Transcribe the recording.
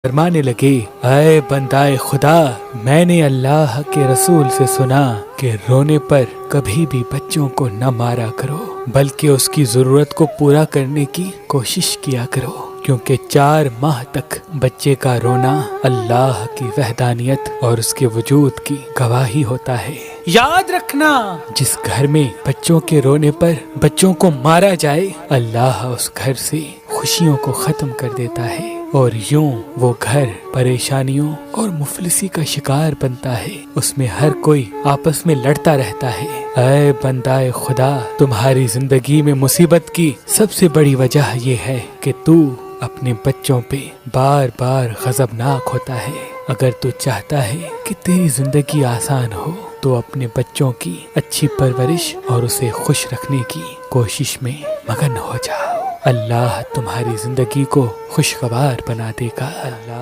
فرمانے لگے، اے بندائے خدا، میں نے اللہ کے رسول سے سنا کہ رونے پر کبھی بھی بچوں کو نہ مارا کرو، بلکہ اس کی ضرورت کو پورا کرنے کی کوشش کیا کرو، کیونکہ 4 ماہ تک بچے کا رونا اللہ کی وحدانیت اور اس کے وجود کی گواہی ہوتا ہے۔ یاد رکھنا، جس گھر میں بچوں کے رونے پر بچوں کو مارا جائے، اللہ اس گھر سے خوشیوں کو ختم کر دیتا ہے، اور یوں وہ گھر پریشانیوں اور مفلسی کا شکار بنتا ہے، اس میں ہر کوئی آپس میں لڑتا رہتا ہے۔ اے بندائے خدا، تمہاری زندگی میں مصیبت کی سب سے بڑی وجہ یہ ہے کہ تو اپنے بچوں پہ بار بار غضبناک ہوتا ہے۔ اگر تو چاہتا ہے کہ تیری زندگی آسان ہو تو اپنے بچوں کی اچھی پرورش اور اسے خوش رکھنے کی کوشش میں مگن ہو جاؤ۔ اللہ تمہاری زندگی کو خوشگوار بنا دے گا۔ اللہ